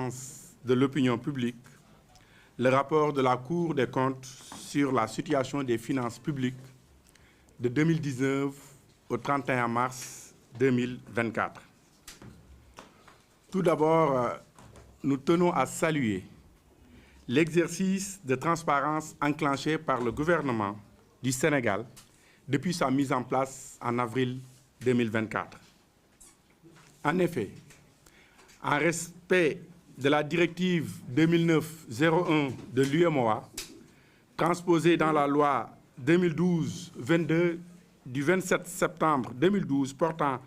connaissance de l'opinion publique le rapport de la Cour des comptes sur la situation des finances publiques de 2019 au 31 mars 2024. Tout d'abord, nous tenons à saluer l'exercice de transparence enclenché par le gouvernement du Sénégal depuis sa mise en place en avril 2024. En effet, en respect de la directive 2009-01 de l'UEMOA, transposée dans la loi 2012-22 du 27 septembre 2012 portant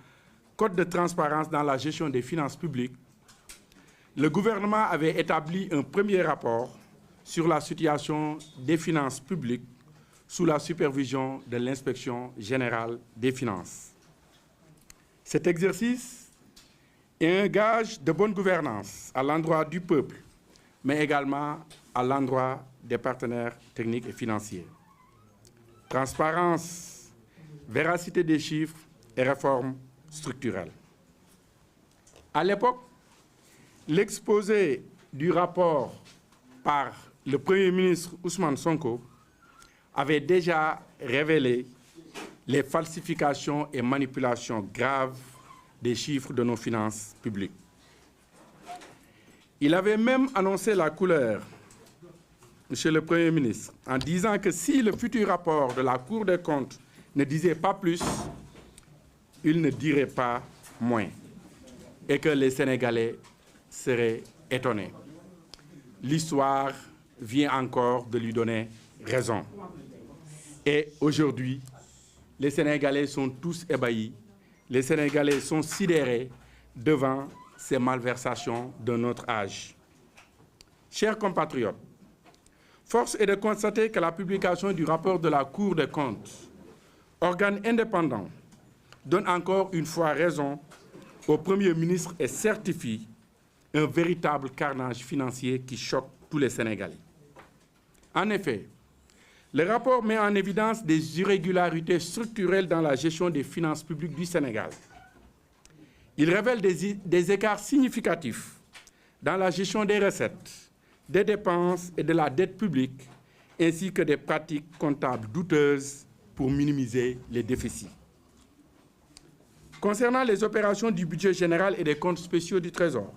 Code de transparence dans la gestion des finances publiques, le gouvernement avait établi un premier rapport sur la situation des finances publiques sous la supervision de l'Inspection générale des finances. Cet exercice est un gage de bonne gouvernance à l'endroit du peuple, mais également à l'endroit des partenaires techniques et financiers. Transparence, véracité des chiffres et réformes structurelles. À l'époque, l'exposé du rapport par le Premier ministre Ousmane Sonko avait déjà révélé les falsifications et manipulations graves des chiffres de nos finances publiques. Il avait même annoncé la couleur, Monsieur le Premier ministre, en disant que si le futur rapport de la Cour des comptes ne disait pas plus, il ne dirait pas moins, et que les Sénégalais seraient étonnés. L'histoire vient encore de lui donner raison. Et aujourd'hui, les Sénégalais sont tous ébahis, les Sénégalais sont sidérés devant ces malversations de notre âge. Chers compatriotes, force est de constater que la publication du rapport de la Cour des comptes, organe indépendant, donne encore une fois raison au Premier ministre et certifie un véritable carnage financier qui choque tous les Sénégalais. En effet, le rapport met en évidence des irrégularités structurelles dans la gestion des finances publiques du Sénégal. Il révèle des écarts significatifs dans la gestion des recettes, des dépenses et de la dette publique, ainsi que des pratiques comptables douteuses pour minimiser les déficits. Concernant les opérations du budget général et des comptes spéciaux du Trésor,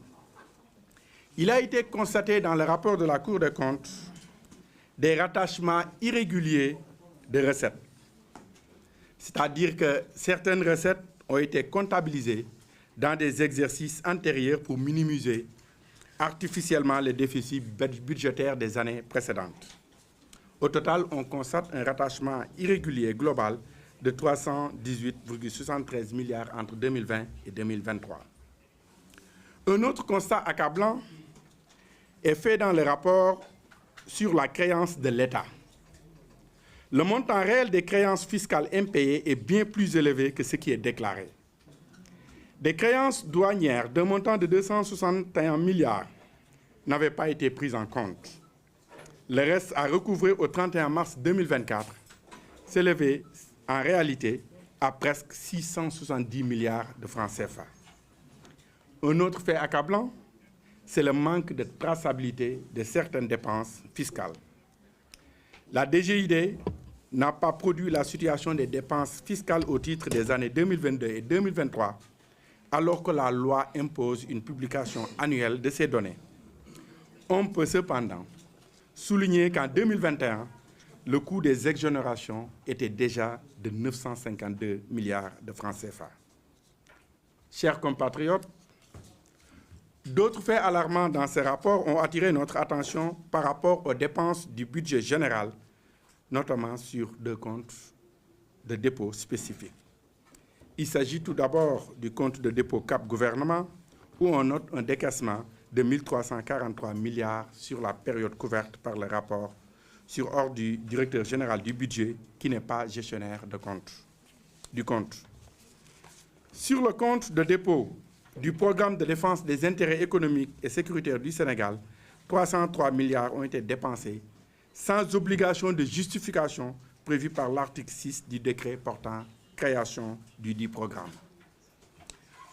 il a été constaté dans le rapport de la Cour des comptes des rattachements irréguliers de recettes. C'est-à-dire que certaines recettes ont été comptabilisées dans des exercices antérieurs pour minimiser artificiellement les déficits budgétaires des années précédentes. Au total, on constate un rattachement irrégulier global de 318,73 milliards entre 2020 et 2023. Un autre constat accablant est fait dans le rapport sur la créance de l'État. Le montant réel des créances fiscales impayées est bien plus élevé que ce qui est déclaré. Des créances douanières d'un montant de 261 milliards n'avaient pas été prises en compte. Le reste à recouvrer au 31 mars 2024 s'élevait en réalité à presque 670 milliards de francs CFA. Un autre fait accablant, c'est le manque de traçabilité de certaines dépenses fiscales. La DGID n'a pas produit la situation des dépenses fiscales au titre des années 2022 et 2023, alors que la loi impose une publication annuelle de ces données. On peut cependant souligner qu'en 2021, le coût des exonérations était déjà de 952 milliards de francs CFA. Chers compatriotes, d'autres faits alarmants dans ces rapports ont attiré notre attention par rapport aux dépenses du budget général, notamment sur deux comptes de dépôt spécifiques. Il s'agit tout d'abord du compte de dépôt Cap Gouvernement, où on note un décaissement de 1 343 milliards sur la période couverte par le rapport sur ordre du directeur général du budget, qui n'est pas gestionnaire du compte. Sur le compte de dépôt du programme de défense des intérêts économiques et sécuritaires du Sénégal, 303 milliards ont été dépensés sans obligation de justification prévue par l'article 6 du décret portant création du dit programme.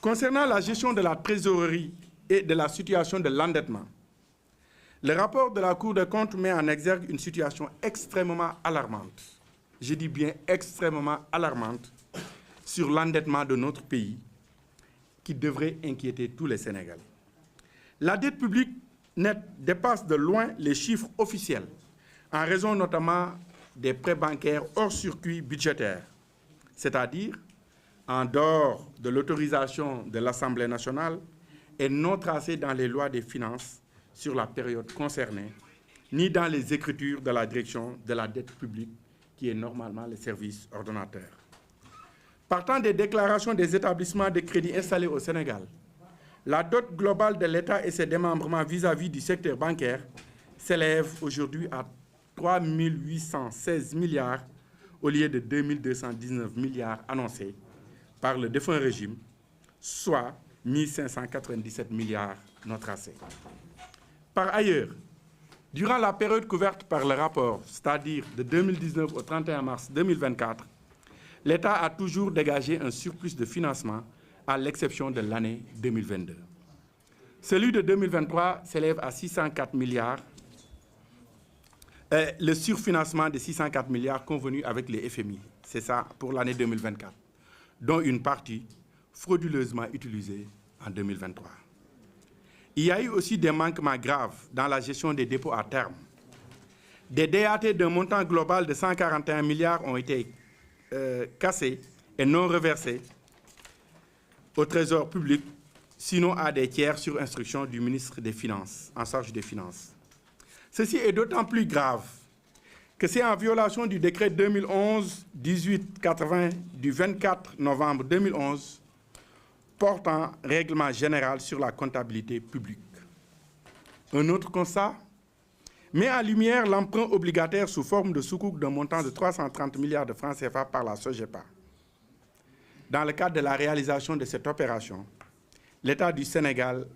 Concernant la gestion de la trésorerie et de la situation de l'endettement. Le rapport de la Cour des comptes met en exergue une situation extrêmement alarmante, je dis bien extrêmement alarmante, sur l'endettement de notre pays qui devrait inquiéter tous les Sénégalais. La dette publique nette dépasse de loin les chiffres officiels, en raison notamment des prêts bancaires hors circuit budgétaire, c'est-à-dire en dehors de l'autorisation de l'Assemblée nationale et non tracés dans les lois des finances sur la période concernée, ni dans les écritures de la direction de la dette publique, qui est normalement le service ordonnateur. Partant des déclarations des établissements de crédit installés au Sénégal, la dot globale de l'État et ses démembrements vis-à-vis du secteur bancaire s'élève aujourd'hui à 3 816 milliards au lieu de 2 219 milliards annoncés par le défunt régime, soit 1 597 milliards non tracés. Par ailleurs, durant la période couverte par le rapport, c'est-à-dire de 2019 au 31 mars 2024, l'État a toujours dégagé un surplus de financement à l'exception de l'année 2022. Celui de 2023 s'élève à 604 milliards. Le surfinancement de 604 milliards convenu avec les FMI, c'est ça pour l'année 2024, dont une partie frauduleusement utilisée en 2023. Il y a eu aussi des manquements graves dans la gestion des dépôts à terme. Des DAT d'un montant global de 141 milliards ont été cassés et non reversés au Trésor public, sinon à des tiers sur instruction du ministre des Finances, en charge des Finances. Ceci est d'autant plus grave que c'est en violation du décret 2011-1880 du 24 novembre 2011 portant règlement général sur la comptabilité publique. Un autre constat met en lumière l'emprunt obligataire sous forme de sukuk d'un montant de 330 milliards de francs CFA par la SOGEPA. Dans le cadre de la réalisation de cette opération, l'État du Sénégal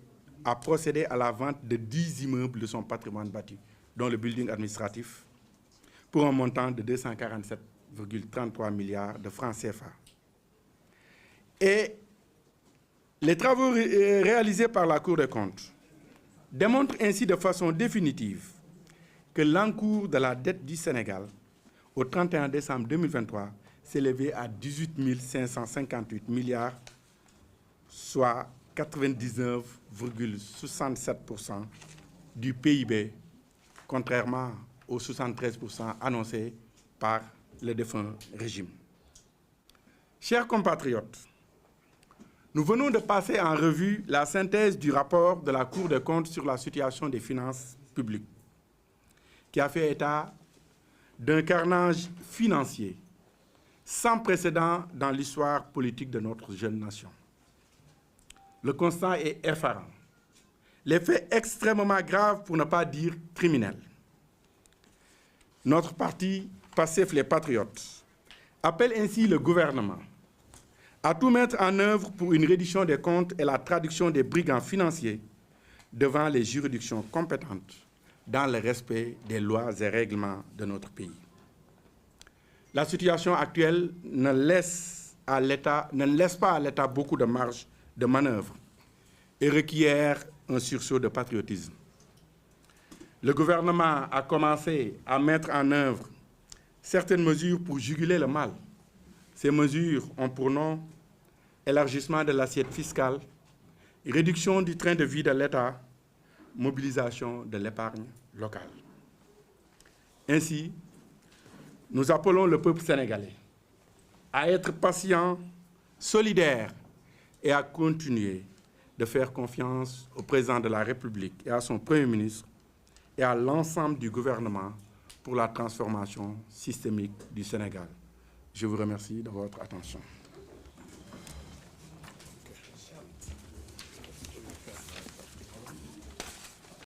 a procédé à la vente de 10 immeubles de son patrimoine bâti, dont le building administratif, pour un montant de 247,33 milliards de francs CFA. Et les travaux réalisés par la Cour des comptes démontrent ainsi de façon définitive que l'encours de la dette du Sénégal au 31 décembre 2023 s'élevait à 18 558 milliards, soit 99,67% du PIB, contrairement aux 73% annoncés par le défunt régime. Chers compatriotes, nous venons de passer en revue la synthèse du rapport de la Cour des comptes sur la situation des finances publiques, qui a fait état d'un carnage financier sans précédent dans l'histoire politique de notre jeune nation. Le constat est effarant. Les faits extrêmement graves, pour ne pas dire criminels. Notre parti, Pastef les Patriotes, appelle ainsi le gouvernement à tout mettre en œuvre pour une reddition des comptes et la traduction des brigands financiers devant les juridictions compétentes dans le respect des lois et règlements de notre pays. La situation actuelle ne laisse pas à l'État beaucoup de marge de manœuvre et requiert un sursaut de patriotisme. Le gouvernement a commencé à mettre en œuvre certaines mesures pour juguler le mal. Ces mesures ont pour nom élargissement de l'assiette fiscale, réduction du train de vie de l'État, mobilisation de l'épargne locale. Ainsi, nous appelons le peuple sénégalais à être patient, solidaire et à continuer de faire confiance au président de la République et à son Premier ministre et à l'ensemble du gouvernement pour la transformation systémique du Sénégal. Je vous remercie de votre attention.